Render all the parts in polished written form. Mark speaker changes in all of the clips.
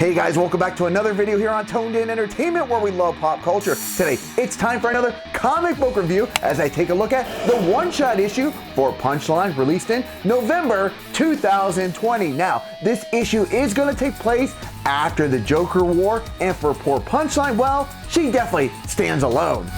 Speaker 1: Hey guys, welcome back to another video here on Toned In Entertainment where we love pop culture. Today, it's time for another comic book review as I take a look at the one-shot issue for Punchline released in November 2020. Now, this issue is going to take place after the Joker War, and for poor Punchline, well, she definitely stands alone.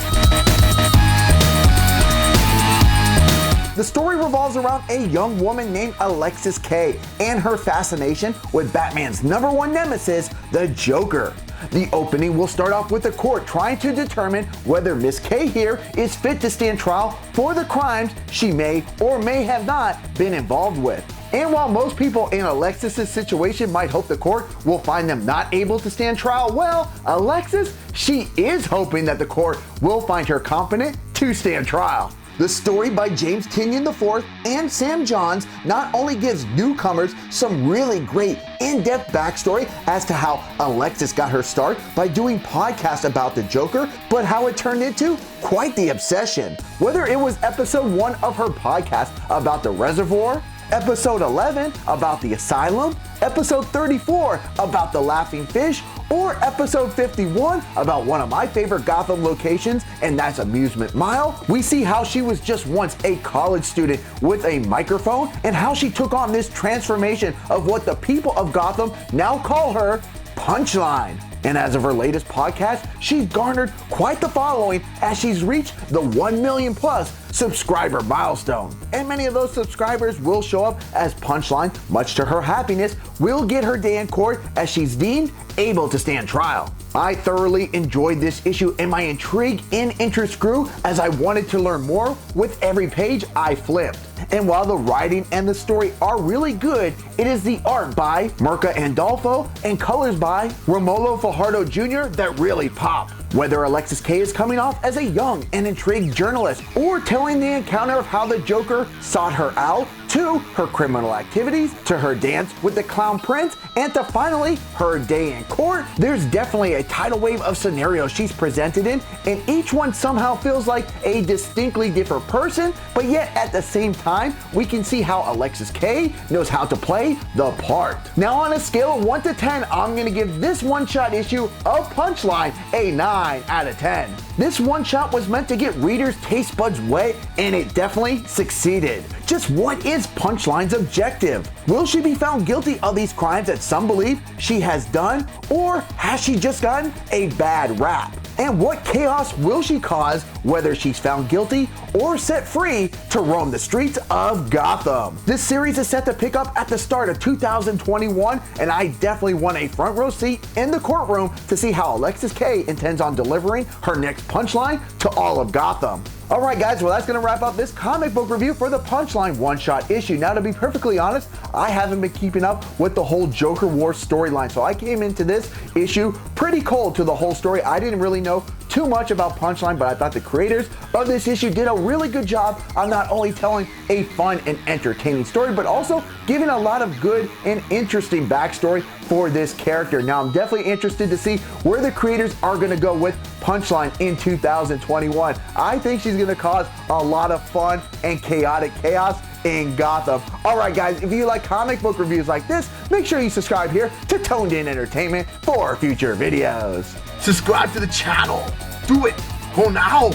Speaker 1: The story revolves around a young woman named Alexis Kaye and her fascination with Batman's #1 nemesis, the Joker. The opening will start off with the court trying to determine whether Miss Kaye here is fit to stand trial for the crimes she may or may have not been involved with. And while most people in Alexis' situation might hope the court will find them not able to stand trial, well, Alexis, she is hoping that the court will find her competent to stand trial. The story by James Tynion IV and Sam Johns not only gives newcomers some really great in-depth backstory as to how Alexis got her start by doing podcasts about the Joker, but how it turned into quite the obsession. Whether it was episode 1 of her podcast about the reservoir, episode 11 about the Asylum, episode 34 about the laughing fish, or episode 51 about one of my favorite Gotham locations, and that's Amusement Mile, we see how she was just once a college student with a microphone and how she took on this transformation of what the people of Gotham now call her Punchline. And as of her latest podcast, she's garnered quite the following as she's reached the 1 million plus subscriber milestone. And many of those subscribers will show up as Punchline, much to her happiness, will get her day in court as she's deemed able to stand trial. I thoroughly enjoyed this issue and my intrigue and interest grew as I wanted to learn more with every page I flipped. And while the writing and the story are really good, it is the art by Mirka Andolfo and colors by Romulo Fajardo Jr. that really pop. Whether Alexis Kaye is coming off as a young and intrigued journalist or telling the encounter of how the Joker sought her out, to her criminal activities, to her dance with the Clown Prince, and to finally her day in court, there's definitely a tidal wave of scenarios she's presented in, and each one somehow feels like a distinctly different person, but yet at the same time, we can see how Alexis Kaye knows how to play the part. Now on a scale of 1 to 10, I'm gonna give this one-shot issue of Punchline a 9 out of 10. This one-shot was meant to get readers' taste buds wet, and it definitely succeeded. Just what is Punchline's objective? Will she be found guilty of these crimes that some believe she has done, or has she just gotten a bad rap? And what chaos will she cause whether she's found guilty or set free to roam the streets of Gotham? This series is set to pick up at the start of 2021, and I definitely want a front row seat in the courtroom to see how Alexis Kaye intends on delivering her next punchline to all of Gotham. Alright guys, well that's going to wrap up this comic book review for the Punchline one-shot issue. Now to be perfectly honest, I haven't been keeping up with the whole Joker War storyline, so I came into this issue pretty cold to the whole story. I didn't really know too much about Punchline, but I thought the creators of this issue did a really good job on not only telling a fun and entertaining story, but also giving a lot of good and interesting backstory for this character. Now I'm definitely interested to see where the creators are going to go with Punchline in 2021. I think she's going to cause a lot of fun and chaotic chaos in Gotham. Alright guys, if you like comic book reviews like this, make sure you subscribe here to Toned In Entertainment for future videos.
Speaker 2: Subscribe to the channel. Do it. Go now.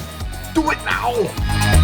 Speaker 2: Do it now.